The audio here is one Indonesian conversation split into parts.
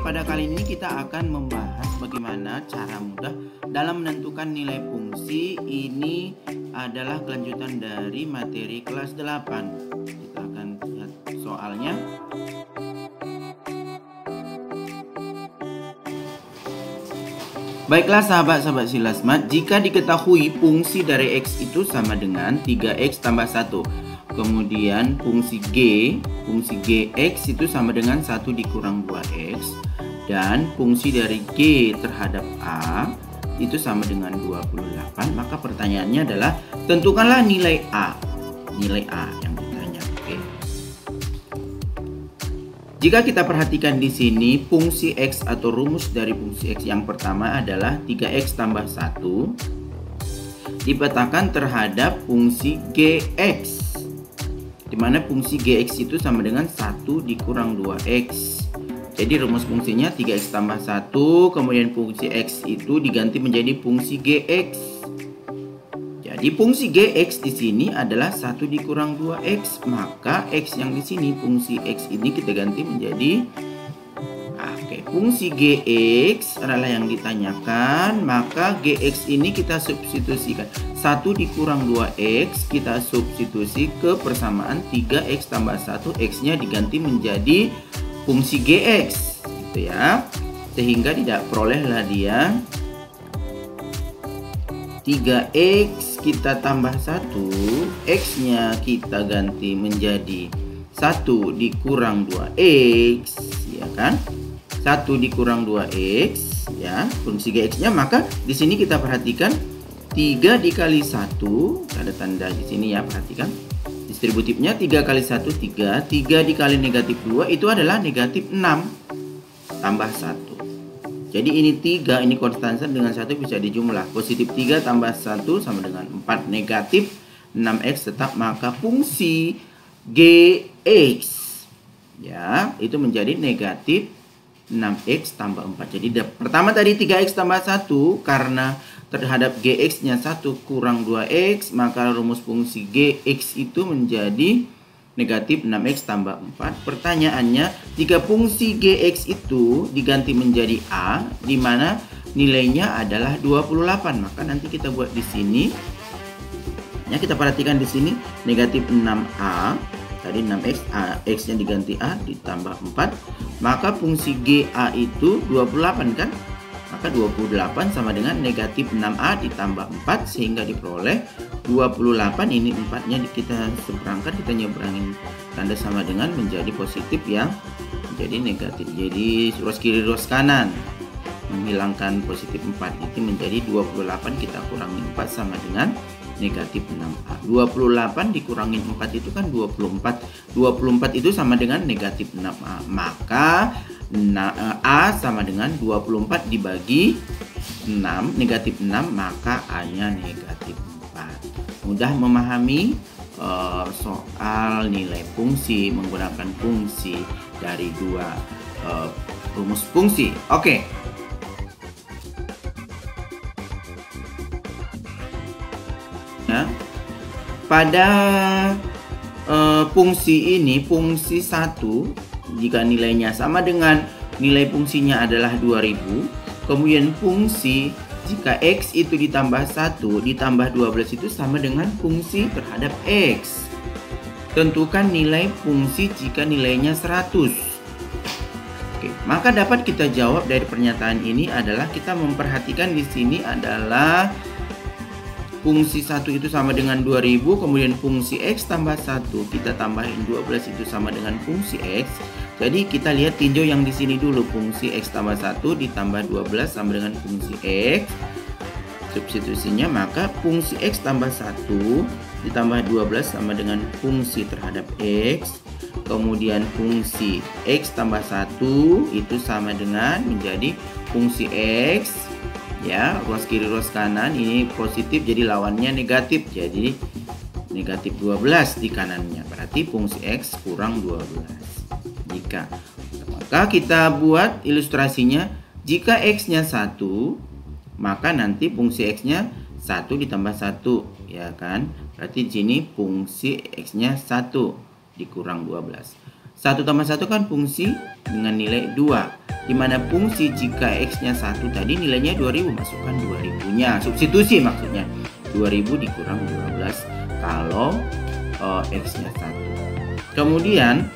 pada kali ini kita akan membahas bagaimana cara mudah dalam menentukan nilai fungsi. Ini adalah kelanjutan dari materi kelas 8. Kita akan lihat soalnya. Baiklah sahabat-sahabat Silasmat, jika diketahui fungsi dari X itu sama dengan 3X tambah 1. Kemudian fungsi Gx itu sama dengan 1 dikurang 2X. Dan fungsi dari G terhadap A itu sama dengan 28. Maka pertanyaannya adalah tentukanlah nilai A. Nilai A yang ditanya. Oke. Jika kita perhatikan di sini, fungsi X atau rumus dari fungsi X yang pertama adalah 3X tambah 1 dipetakan terhadap fungsi Gx, dimana fungsi Gx itu sama dengan 1 dikurang 2X. Jadi rumus fungsinya 3X tambah 1, kemudian fungsi X itu diganti menjadi fungsi Gx. Jadi fungsi Gx di sini adalah 1 dikurang 2X, maka X yang di sini, fungsi X ini kita ganti menjadi fungsi Gx adalah yang ditanyakan, maka Gx ini kita substitusikan. 1 dikurang 2X kita substitusi ke persamaan 3X tambah 1, X-nya diganti menjadi fungsi Gx, gitu ya. Sehingga tidak perolehlah dia 3X kita tambah 1, X-nya kita ganti menjadi 1 dikurang 2X, ya kan? 1 dikurang 2X, ya, fungsi Gx-nya. Maka di sini kita perhatikan 3 dikali 1, ada tanda di sini ya, perhatikan. Distributifnya 3 kali 1 3, 3 dikali negatif 2 itu adalah negatif 6 tambah 1. Jadi ini 3, ini konstanta dengan 1 bisa dijumlah. Positif 3 tambah 1 sama dengan 4, negatif 6X tetap, maka fungsi Gx, ya, itu menjadi negatif 6X tambah 4. Jadi pertama tadi 3X tambah 1, karena terhadap Gx-nya 1 kurang 2X, maka rumus fungsi Gx itu menjadi negatif 6X tambah 4. Pertanyaannya, jika fungsi Gx itu diganti menjadi A, di mana nilainya adalah 28, maka nanti kita buat di sini. Ya, kita perhatikan di sini negatif 6A. Tadi 6X, X-nya diganti A ditambah 4, maka fungsi GA itu 28 kan? Maka 28 sama dengan negatif 6A ditambah 4, sehingga diperoleh 28. Ini 4-nya kita seberangkan, kita nyebrangin tanda sama dengan menjadi positif ya, menjadi negatif. Jadi ruas kiri ruas kanan, menghilangkan positif 4 itu menjadi 28, kita kurangi 4 sama dengan negatif 6A. 28 dikurangin 4 itu kan 24. 24 itu sama dengan negatif 6A. Maka A sama dengan 24 dibagi 6, negatif 6, maka A-nya negatif 4. Mudah memahami soal nilai fungsi menggunakan fungsi dari dua rumus fungsi. Oke. Ya. Pada fungsi ini, fungsi 1, jika nilainya sama dengan nilai fungsinya adalah 2000, kemudian fungsi jika X itu ditambah 1 ditambah 12 itu sama dengan fungsi terhadap X. Tentukan nilai fungsi jika nilainya 100. Oke, maka dapat kita jawab dari pernyataan ini adalah kita memperhatikan di sini adalah fungsi 1 itu sama dengan 2000, kemudian fungsi X tambah 1 kita tambahin 12 itu sama dengan fungsi X. Jadi kita lihat tinjau yang di sini dulu, fungsi X tambah 1 ditambah 12 sama dengan fungsi X. Substitusinya, maka fungsi X tambah 1 ditambah 12 sama dengan fungsi terhadap X. Kemudian fungsi X tambah 1 itu sama dengan menjadi fungsi X. Ya, ruas kiri ruas kanan ini positif, jadi lawannya negatif, jadi negatif 12 di kanannya, berarti fungsi X kurang 12. Maka kita buat ilustrasinya, jika X-nya 1, maka nanti fungsi X-nya 1 ditambah 1, ya kan? Berarti di sini fungsi X-nya 1 dikurang 12. 1 tambah 1 kan fungsi dengan nilai 2. Dimana fungsi jika X-nya 1 tadi nilainya 2000, masukkan 2000-nya. Substitusi maksudnya. 2000 dikurang 12 kalau X-nya 1. Kemudian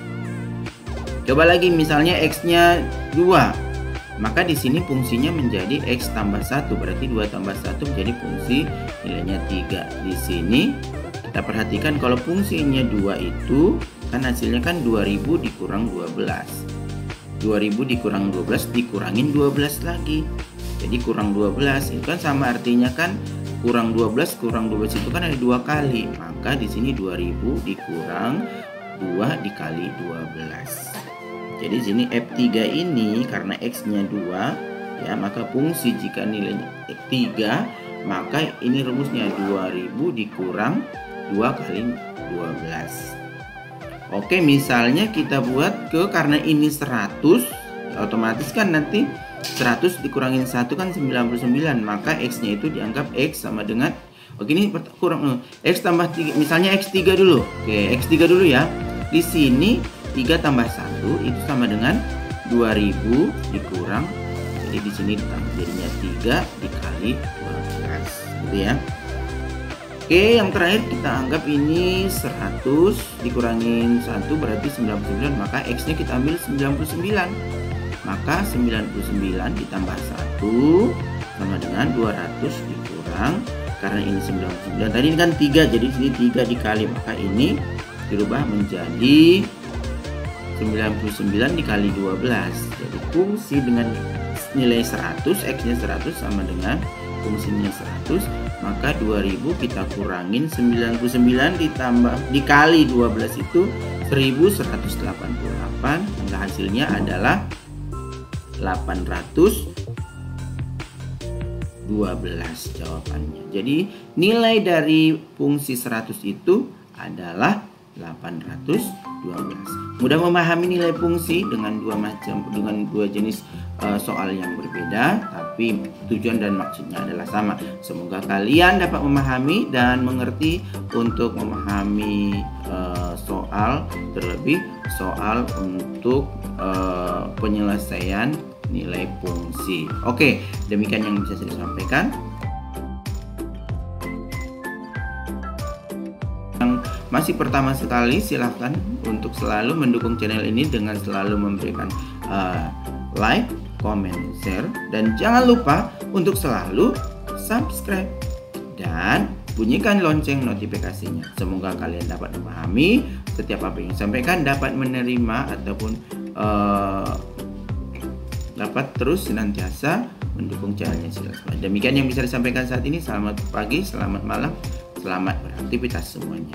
coba lagi misalnya X-nya 2. Maka di sini fungsinya menjadi X tambah 1. Berarti 2 tambah 1 menjadi fungsi nilainya 3. Di sini kita perhatikan kalau fungsinya 2 itu kan hasilnya kan 2000 dikurang 12. 2000 dikurang 12 dikurangin 12 lagi. Jadi kurang 12 itu kan sama artinya kan kurang 12 itu kan ada 2 kali. Maka di sini 2000 dikurang 2 dikali 12. Jadi di sini F3 ini karena X-nya 2 ya, maka fungsi jika nilainya 3, maka ini rumusnya 2000 dikurang 2 kali 12. Oke, misalnya kita buat karena ini 100, otomatis kan nanti 100 dikurangin 1 kan 99, maka X-nya itu dianggap X sama dengan, oke ini kurang X tambah 3, misalnya X3 dulu. Oke, X3 dulu ya. Di sini 3 tambah 1 itu sama dengan 2000 dikurang, jadi di sini ditambah jadinya 3 dikali 12 gitu ya. Oke, yang terakhir kita anggap ini 100 dikurangin 1 berarti 99, maka X-nya kita ambil 99. Maka 99 ditambah 1 sama dengan 200 dikurang, karena ini 99 tadi ini kan 3, jadi sini 3 dikali, maka ini dirubah menjadi 99 dikali 12. Jadi fungsi dengan nilai 100, X-nya 100 sama dengan fungsinya 100, maka 2000 kita kurangin 99 ditambah dikali 12 itu 1188, maka hasilnya adalah 812 jawabannya. Jadi nilai dari fungsi 100 itu adalah 812. Mudah memahami nilai fungsi dengan dua jenis soal yang berbeda, tapi tujuan dan maksudnya adalah sama. Semoga kalian dapat memahami dan mengerti untuk memahami soal, terlebih soal untuk penyelesaian nilai fungsi. Oke, demikian yang bisa saya sampaikan. Masih pertama sekali, silahkan untuk selalu mendukung channel ini dengan selalu memberikan like, comment, share, dan jangan lupa untuk selalu subscribe dan bunyikan lonceng notifikasinya. Semoga kalian dapat memahami setiap apa yang disampaikan, dapat menerima ataupun dapat terus senantiasa mendukung channelnya silahkan. Demikian yang bisa disampaikan saat ini. Selamat pagi, selamat malam, selamat beraktivitas semuanya.